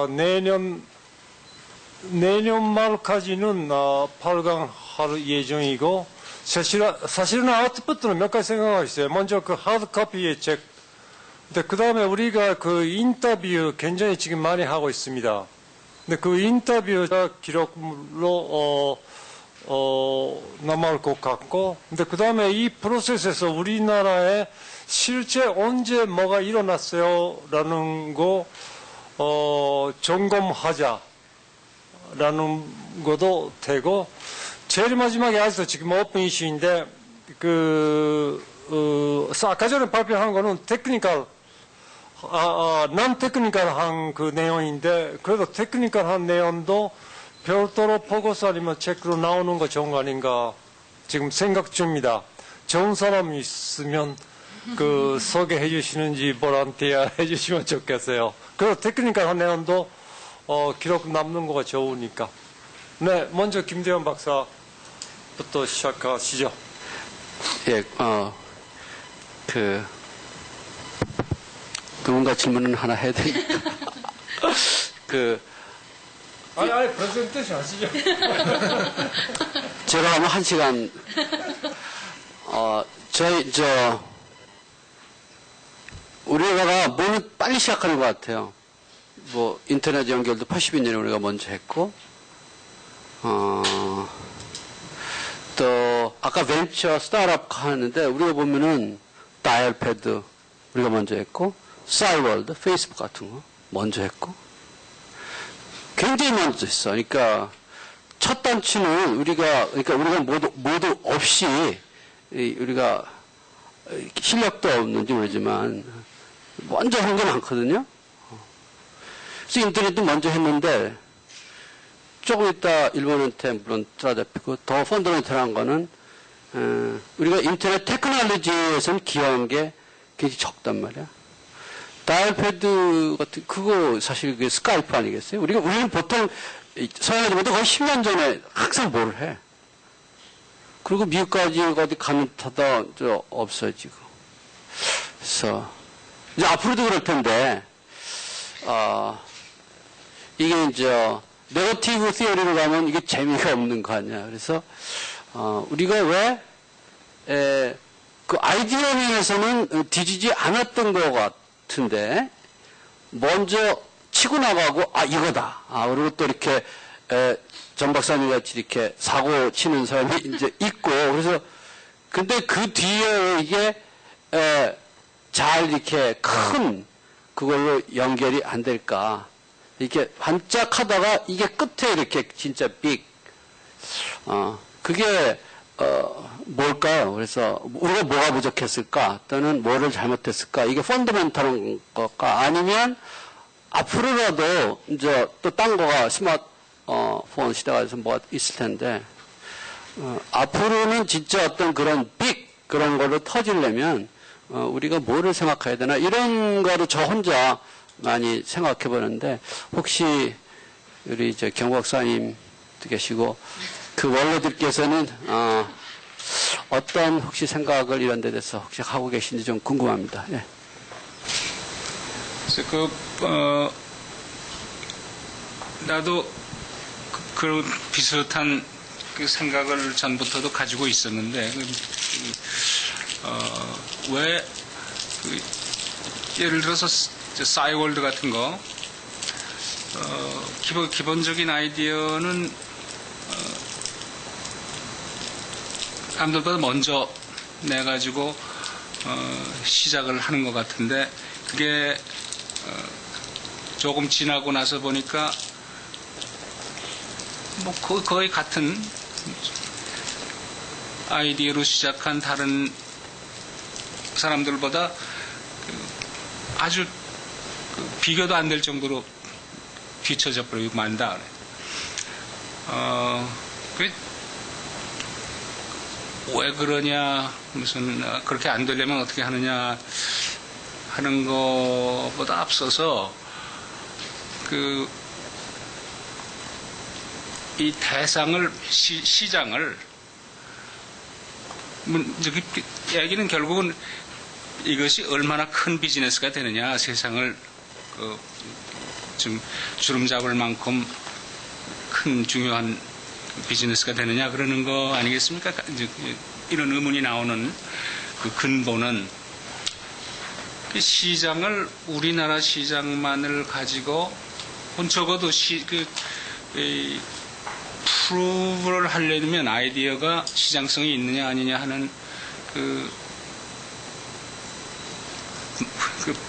내년 말까지는 발간할 예정이고, 사실은 아웃풋은 몇 가지 생각하고 있어요. 먼저 그 하드 커피의 책. 근데 그 다음에 우리가 그 인터뷰 굉장히 지금 많이 하고 있습니다. 근데 그 인터뷰 기록물로, 남을 것 같고, 근데 그 다음에 이 프로세스에서 우리나라에 실제 언제 뭐가 일어났어요? 라는 거, 점검하자라는 것도 되고, 제일 마지막에 아직도 지금 오픈 이슈인데, 아까 전에 발표한 거는 테크니컬, 난 테크니컬한 그 내용인데, 그래도 테크니컬한 내용도 별도로 보고서 아니면 책으로 나오는 거 좋은 거 아닌가 지금 생각 중입니다. 좋은 사람이 있으면 소개해 주시는지 보란티아 해 주시면 좋겠어요. 그리고 테크니컬한 내용도 기록 남는 거가 좋으니까. 네, 먼저 김대현 박사부터 시작하시죠. 예, 누군가 질문은 하나 해야 되니까. 아니, 프레젠테이션 하시죠. 제가 하면 1시간, 우리나라가 몸이 빨리 시작하는 것 같아요. 인터넷 연결도 80년에 우리가 먼저 했고, 또, 아까 벤처 스타트업 하는데, 우리가 보면은, 다이얼패드, 우리가 먼저 했고, 싸이월드, 페이스북 같은 거, 먼저 했고, 굉장히 먼저 했어. 그러니까 첫 단추는 우리가 모두 없이 우리가 실력도 없는지 모르지만 먼저 한 건 많거든요. 그래서 인터넷도 먼저 했는데 조금 있다 일본한테 물론 따라잡히고 더 펀더멘털한 거는 우리가 인터넷 테크놀로지에서는 기여한 게 굉장히 적단 말이야. 다이얼패드 같은, 그거 사실 그게 스카이프 아니겠어요? 우리는 보통 서양에서부터 거의 10년 전에 항상 뭘 해. 그리고 미국까지 어디 가면 타다 없어지고. 그래서, 이제 앞으로도 그럴 텐데, 이게 이제, 네거티브 시어리로 가면 이게 재미가 없는 거 아니야. 그래서, 우리가 왜, 그 아이디어링에서는 뒤지지 않았던 것 같은데, 먼저 치고 나가고, 이거다. 그리고 또 이렇게, 전 박사님 같이 이렇게 사고 치는 사람이 이제 있고, 그래서, 근데 그 뒤에 이게, 잘 이렇게 큰 그걸로 연결이 안 될까. 이렇게 반짝하다가 이게 끝에 이렇게 진짜 그게, 뭘까요? 그래서 우리가 뭐가 부족했을까? 또는 뭐를 잘못했을까? 이게 펀더멘털한 것과 아니면 앞으로라도 이제 또 딴 거가 스마트폰 시대가 돼서 뭐가 있을 텐데 앞으로는 진짜 어떤 그런 그런 걸로 터지려면 우리가 뭐를 생각해야 되나 이런 거를 저 혼자 많이 생각해 보는데 혹시 우리 이제 경 박사님 계시고 그 원로들께서는 어떤 혹시 생각을 이런 데 대해서 혹시 하고 계신지 좀 궁금합니다. 예. 나도 그런 비슷한 그 생각을 전부터도 가지고 있었는데 왜 예를 들어서 싸이월드 같은 거 기본적인 아이디어는 남들보다 먼저 내가지고 시작을 하는 것 같은데 그게 조금 지나고 나서 보니까 뭐 거의 같은 아이디어로 시작한 다른 사람들보다 아주 비교도 안 될 정도로 뒤처져 버리고 만다. 왜 그러냐, 무슨 그렇게 안 되려면 어떻게 하느냐 하는 것보다 앞서서 이 대상을 시장을 얘기는 결국은 이것이 얼마나 큰 비즈니스가 되느냐, 세상을 좀 주름 잡을 만큼 큰 중요한 비즈니스가 되느냐 그러는 거 아니겠습니까? 이제 이런 의문이 나오는 그 근본은 시장을 우리나라 시장만을 가지고 적어도 프루브를 하려면 아이디어가 시장성이 있느냐 아니냐 하는 그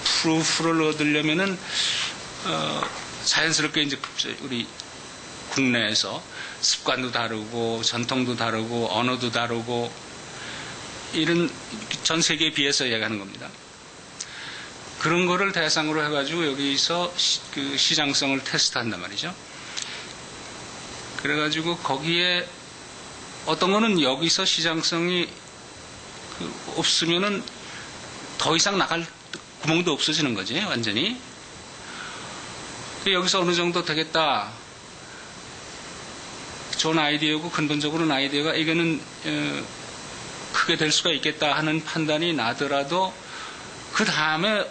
프루프를 얻으려면은 자연스럽게 이제 우리 국내에서 습관도 다르고 전통도 다르고 언어도 다르고 이런 전 세계에 비해서 얘기하는 겁니다. 그런 거를 대상으로 해가지고 여기서 그 시장성을 테스트한단 말이죠. 그래가지고 거기에 어떤 거는 여기서 시장성이 없으면은 더 이상 나갈 구멍도 없어지는 거지, 완전히. 여기서 어느 정도 되겠다. 좋은 아이디어고 근본적으로는 아이디어가 이거는 크게 될 수가 있겠다 하는 판단이 나더라도 그 다음에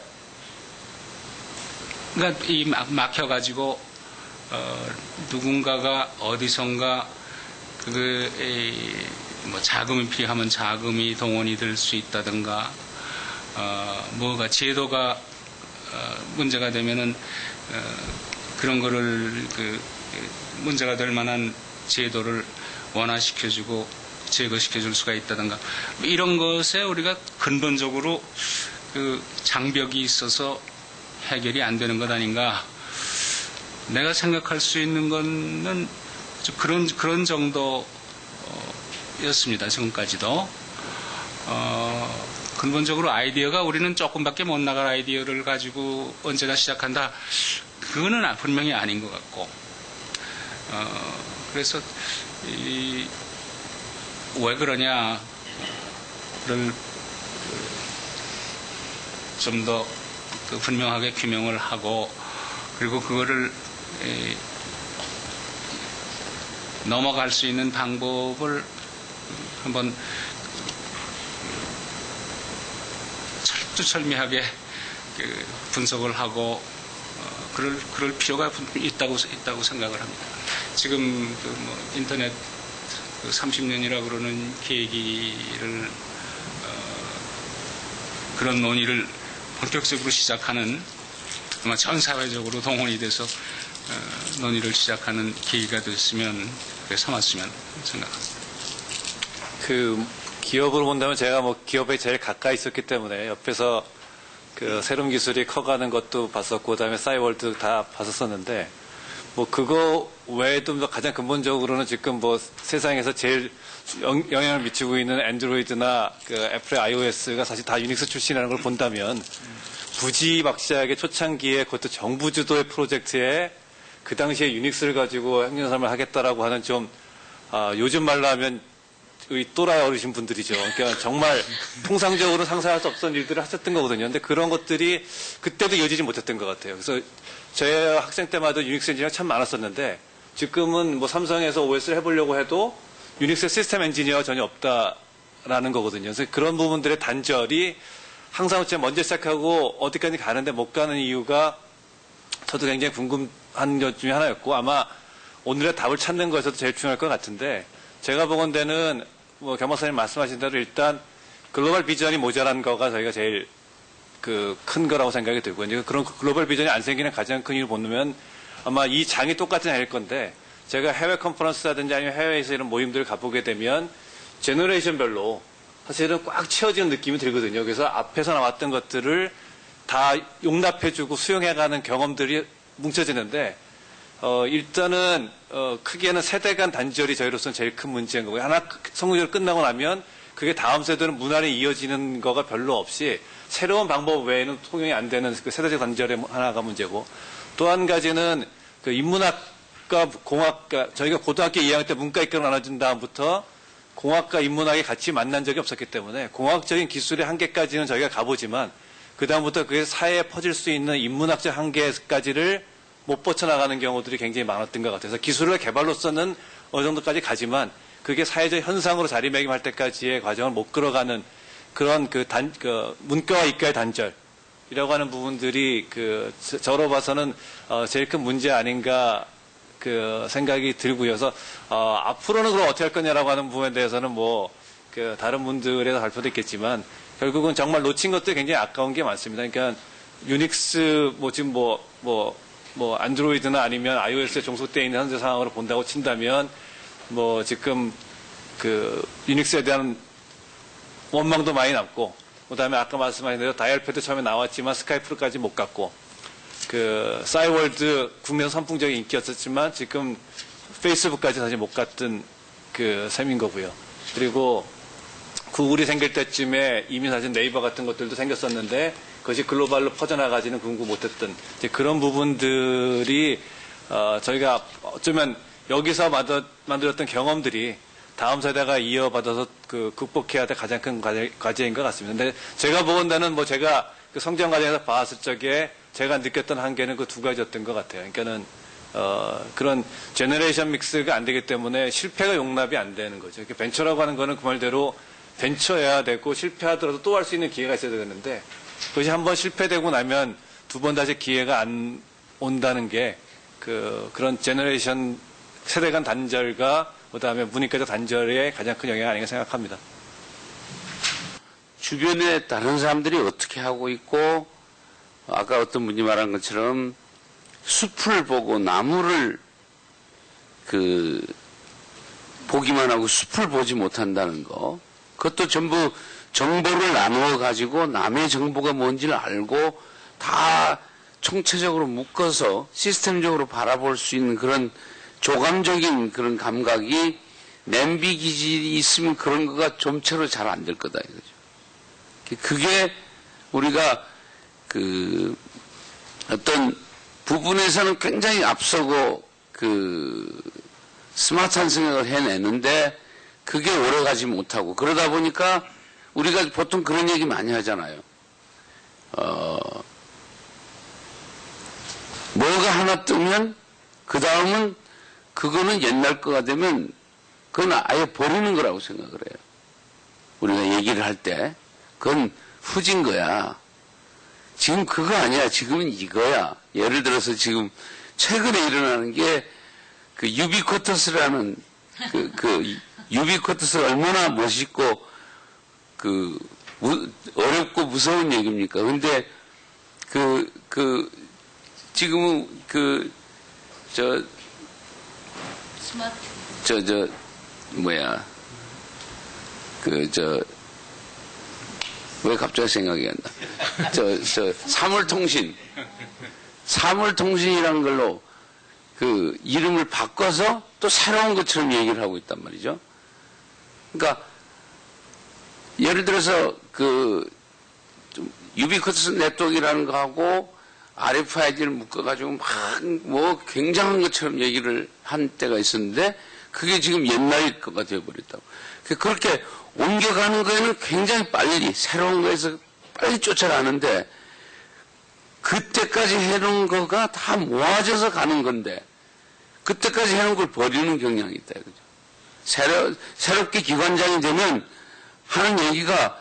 그러니까 이 막혀가지고 누군가가 어디선가 뭐 자금이 필요하면 자금이 동원이 될 수 있다든가 뭐가 제도가 문제가 되면은 그런 거를 문제가 될 만한 제도를 완화시켜주고 제거시켜줄 수가 있다든가 이런 것에 우리가 근본적으로 그 장벽이 있어서 해결이 안 되는 것 아닌가. 내가 생각할 수 있는 거는 그런 정도였습니다. 지금까지도. 근본적으로 아이디어가 우리는 조금밖에 못 나갈 아이디어를 가지고 언제나 시작한다. 그거는 분명히 아닌 것 같고. 그래서 왜 그러냐를 좀 더 분명하게 규명을 하고 그리고 그거를 넘어갈 수 있는 방법을 한번 철두철미하게 분석을 하고 그럴 필요가 있다고 생각을 합니다. 지금 인터넷 30년이라 그러는 계기를 그런 논의를 본격적으로 시작하는 아마 전 사회적으로 동원이 돼서 논의를 시작하는 계기가 됐으면 삼았으면 생각합니다. 그 기업으로 본다면 제가 뭐 기업에 제일 가까이 있었기 때문에 옆에서 그 새로운 기술이 커가는 것도 봤었고 그다음에 싸이월드 다 봤었었는데 뭐 그거 외에도 가장 근본적으로는 지금 뭐 세상에서 제일 영향을 미치고 있는 안드로이드나 그 애플의 iOS가 사실 다 유닉스 출신이라는 걸 본다면 무지막지하게 초창기에 그것도 정부 주도의 프로젝트에 그 당시에 유닉스를 가지고 행정산업을 하겠다라고 하는 좀 요즘 말로 하면 또라이 어르신 분들이죠. 그러니까 정말 통상적으로 상상할 수 없었던 일들을 하셨던 거거든요. 근데 그런 것들이 그때도 이어지지 못했던 것 같아요. 그래서 제 학생 때마다 유닉스 엔지니어가 참 많았었는데 지금은 뭐 삼성에서 OS를 해보려고 해도 유닉스 시스템 엔지니어가 전혀 없다라는 거거든요. 그래서 그런 부분들의 단절이 항상 제가 먼저 시작하고 어디까지 가는데 못 가는 이유가 저도 굉장히 궁금한 것 중에 하나였고 아마 오늘의 답을 찾는 것에서도 제일 중요할 것 같은데 제가 보건대는 뭐 경박사님 말씀하신 대로 일단 글로벌 비전이 모자란 거가 저희가 제일 큰 거라고 생각이 들고요. 그런 글로벌 비전이 안 생기는 가장 큰 이유를 보면 아마 이 장이 똑같은 장일 건데 제가 해외 컨퍼런스라든지 아니면 해외에서 이런 모임들을 가보게 되면 제너레이션별로 사실은 꽉 채워지는 느낌이 들거든요. 그래서 앞에서 나왔던 것들을 다 용납해주고 수용해가는 경험들이 뭉쳐지는데 일단은 크게는 세대 간 단절이 저희로서는 제일 큰 문제인 거고요. 하나 성공적으로 끝나고 나면 그게 다음 세대는 문화에 이어지는 거가 별로 없이 새로운 방법 외에는 통용이 안 되는 그 세대적 단절의 하나가 문제고 또 한 가지는 그 인문학과 공학과 저희가 고등학교 2학년 때 문과이과로 나눠진 다음부터 공학과 인문학이 같이 만난 적이 없었기 때문에 공학적인 기술의 한계까지는 저희가 가보지만 그 다음부터 그게 사회에 퍼질 수 있는 인문학적 한계까지를 못 뻗쳐나가는 경우들이 굉장히 많았던 것 같아서 기술의 개발로서는 어느 정도까지 가지만 그게 사회적 현상으로 자리매김할 때까지의 과정을 못 끌어가는 그런 문과와 이과의 단절 이라고 하는 부분들이 저로 봐서는 제일 큰 문제 아닌가 생각이 들고요. 그래서 앞으로는 그럼 어떻게 할 거냐라고 하는 부분에 대해서는 다른 분들의 발표도 있겠지만 결국은 정말 놓친 것들이 굉장히 아까운 게 많습니다. 그러니까 유닉스 지금 안드로이드나 아니면 iOS에 종속되어 있는 현재 상황으로 본다고 친다면 지금 유닉스에 대한 원망도 많이 남고 그다음에 아까 말씀하신 대로 다이얼패드 처음에 나왔지만 스카이프로까지 못 갔고 싸이월드 국내에서 선풍적인 인기였었지만 지금 페이스북까지 사실 못 갔던 셈인 거고요. 그리고 구글이 생길 때쯤에 이미 사실 네이버 같은 것들도 생겼었는데 그것이 글로벌로 퍼져나가지는 궁금 못했던 그런 부분들이 저희가 어쩌면 여기서 만들었던 경험들이 다음 세대가 이어받아서 극복해야 될 가장 큰 과제인 것 같습니다. 근데 제가 보건대는 제가 성장 과정에서 봤을 적에 제가 느꼈던 한계는 그 두 가지였던 것 같아요. 그러니까는 그런 제너레이션 믹스가 안 되기 때문에 실패가 용납이 안 되는 거죠. 벤처라고 하는 거는 그 말대로 벤처여야 되고 실패하더라도 또 할 수 있는 기회가 있어야 되는데 그것이 한번 실패되고 나면 두 번 다시 기회가 안 온다는 게 그런 제너레이션 세대 간 단절과 그다음에 문이과적 단절의 가장 큰 영향이 아닌가 생각합니다. 주변에 다른 사람들이 어떻게 하고 있고 아까 어떤 분이 말한 것처럼 숲을 보고 나무를 보기만 하고 숲을 보지 못한다는 거. 그것도 전부 정보를 나누어 가지고 남의 정보가 뭔지를 알고 다 총체적으로 묶어서 시스템적으로 바라볼 수 있는 그런 조감적인 그런 감각이 냄비 기질이 있으면 그런 거가 좀처럼 잘 안 될 거다 이거죠. 그게 우리가 어떤 부분에서는 굉장히 앞서고 스마트한 생각을 해내는데 그게 오래가지 못하고 그러다 보니까 우리가 보통 그런 얘기 많이 하잖아요. 뭐가 하나 뜨면 그 다음은 그거는 옛날 거가 되면 그건 아예 버리는 거라고 생각을 해요. 우리가 얘기를 할 때 그건 후진 거야. 지금 그거 아니야. 지금은 이거야. 예를 들어서 지금 최근에 일어나는 게 유비쿼터스라는 유비쿼터스가 얼마나 멋있고 어렵고 무서운 얘기입니까? 근데 지금은 왜 갑자기 생각이 안 나? 사물통신이라는 걸로 이름을 바꿔서 또 새로운 것처럼 얘기를 하고 있단 말이죠. 그러니까, 예를 들어서 유비쿼터스 네트워크라는 거하고 RFID를 묶어가지고 굉장한 것처럼 얘기를 한 때가 있었는데 그게 지금 옛날 거가 되어버렸다고. 그렇게 옮겨가는 거에는 굉장히 빨리 새로운 거에서 빨리 쫓아가는데 그때까지 해놓은 거가 다 모아져서 가는 건데 그때까지 해놓은 걸 버리는 경향이 있다 이거죠. 새롭게 기관장이 되면 하는 얘기가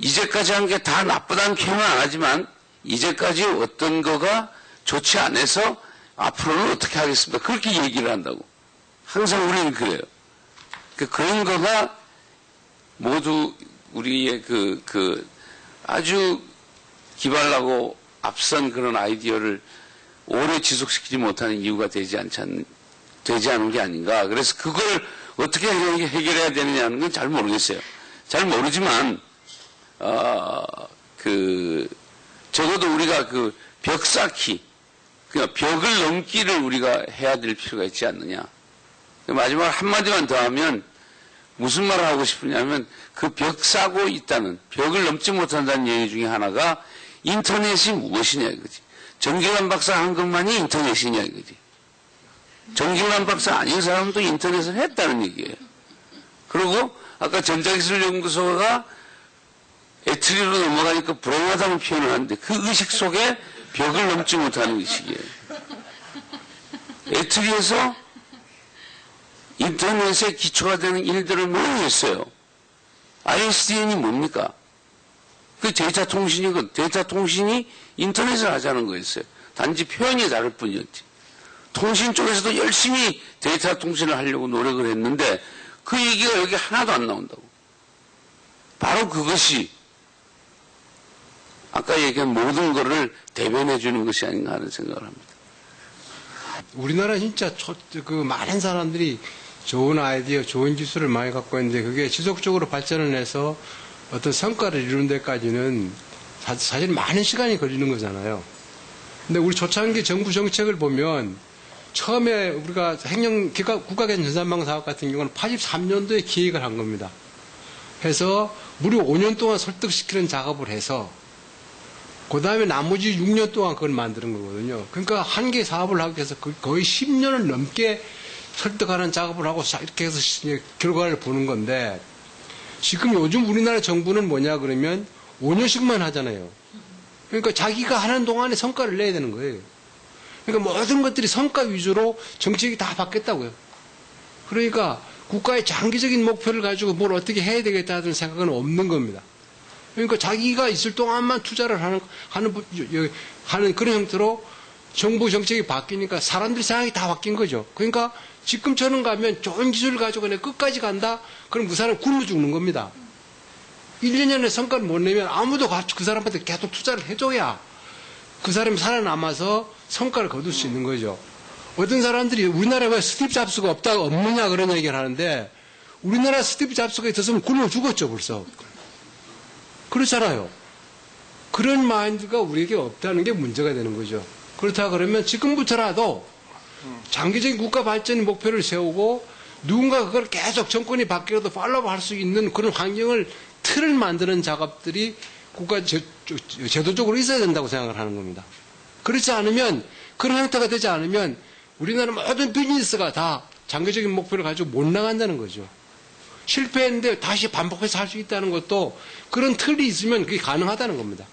이제까지 한 게 다 나쁘다는 표현은 안 하지만 이제까지 어떤 거가 좋지 않아서 앞으로는 어떻게 하겠습니다. 그렇게 얘기를 한다고. 항상 우리는 그래요. 그런 거가 모두 우리의 아주 기발하고 앞선 그런 아이디어를 오래 지속시키지 못하는 이유가 되지 않은 게 아닌가. 그래서 그걸 어떻게 해결해야 되느냐는 건 잘 모르겠어요. 잘 모르지만, 적어도 우리가 벽 쌓기, 그러니까 벽을 넘기를 우리가 해야 될 필요가 있지 않느냐. 마지막 한마디만 더 하면 무슨 말을 하고 싶으냐면 그 벽 쌓고 있다는, 벽을 넘지 못한다는 얘기 중에 하나가 인터넷이 무엇이냐 이거지. 정길환 박사 한 것만이 인터넷이냐 이거지. 정길환 박사 아닌 사람도 인터넷을 했다는 얘기예요. 그리고 아까 전자기술연구소가 애트리로 넘어가니까 불행하다는 표현을 하는데 그 의식 속에 벽을 넘지 못하는 의식이에요. 애트리에서 인터넷에 기초가 되는 일들을 많이 했어요. ISDN이 뭡니까? 그 데이터 통신이건 데이터 통신이 인터넷을 하자는 거였어요. 단지 표현이 다를 뿐이었지. 통신 쪽에서도 열심히 데이터 통신을 하려고 노력을 했는데 그 얘기가 여기 하나도 안 나온다고. 바로 그것이 아까 얘기한 모든 것을 대변해 주는 것이 아닌가 하는 생각을 합니다. 우리나라 진짜 많은 사람들이 좋은 아이디어, 좋은 기술을 많이 갖고 있는데 그게 지속적으로 발전을 해서 어떤 성과를 이루는 데까지는 사실 많은 시간이 걸리는 거잖아요. 근데 우리 초창기 정부 정책을 보면 처음에 우리가 국가개선 전산망 사업 같은 경우는 83년도에 기획을 한 겁니다. 해서 무려 5년 동안 설득시키는 작업을 해서 그 다음에 나머지 6년 동안 그걸 만드는 거거든요. 그러니까 한 개 사업을 하기 위해서 거의 10년을 넘게 설득하는 작업을 하고 이렇게 해서 결과를 보는 건데 지금 요즘 우리나라 정부는 뭐냐 그러면 5년씩만 하잖아요. 그러니까 자기가 하는 동안에 성과를 내야 되는 거예요. 그러니까 모든 것들이 성과 위주로 정책이 다 바뀌었다고요. 그러니까 국가의 장기적인 목표를 가지고 뭘 어떻게 해야 되겠다는 생각은 없는 겁니다. 그러니까 자기가 있을 동안만 투자를 하는 그런 형태로 정부 정책이 바뀌니까 사람들 생각이 다 바뀐 거죠. 그러니까 지금처럼 가면 좋은 기술을 가지고 그냥 끝까지 간다? 그럼 그 사람 굶어 죽는 겁니다. 1, 2년에 성과를 못 내면 아무도 그 사람한테 계속 투자를 해줘야 그 사람이 살아남아서 성과를 거둘 수 있는 거죠. 어떤 사람들이 우리나라에 왜 스티브 잡스가 없느냐 그런 얘기를 하는데 우리나라 스티브 잡스가 있었으면 굶어 죽었죠, 벌써. 그렇잖아요. 그런 마인드가 우리에게 없다는 게 문제가 되는 거죠. 그렇다 그러면 지금부터라도 장기적인 국가 발전의 목표를 세우고 누군가 그걸 계속 정권이 바뀌어도 팔로우 할 수 있는 그런 환경을 틀을 만드는 작업들이 국가 제도적으로 있어야 된다고 생각을 하는 겁니다. 그렇지 않으면 그런 형태가 되지 않으면 우리나라 모든 비즈니스가 다 장기적인 목표를 가지고 못 나간다는 거죠. 실패했는데 다시 반복해서 할 수 있다는 것도 그런 틀이 있으면 그게 가능하다는 겁니다.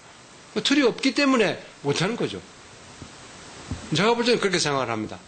틀이 없기 때문에 못하는 거죠. 제가 볼 때는 그렇게 생각을 합니다.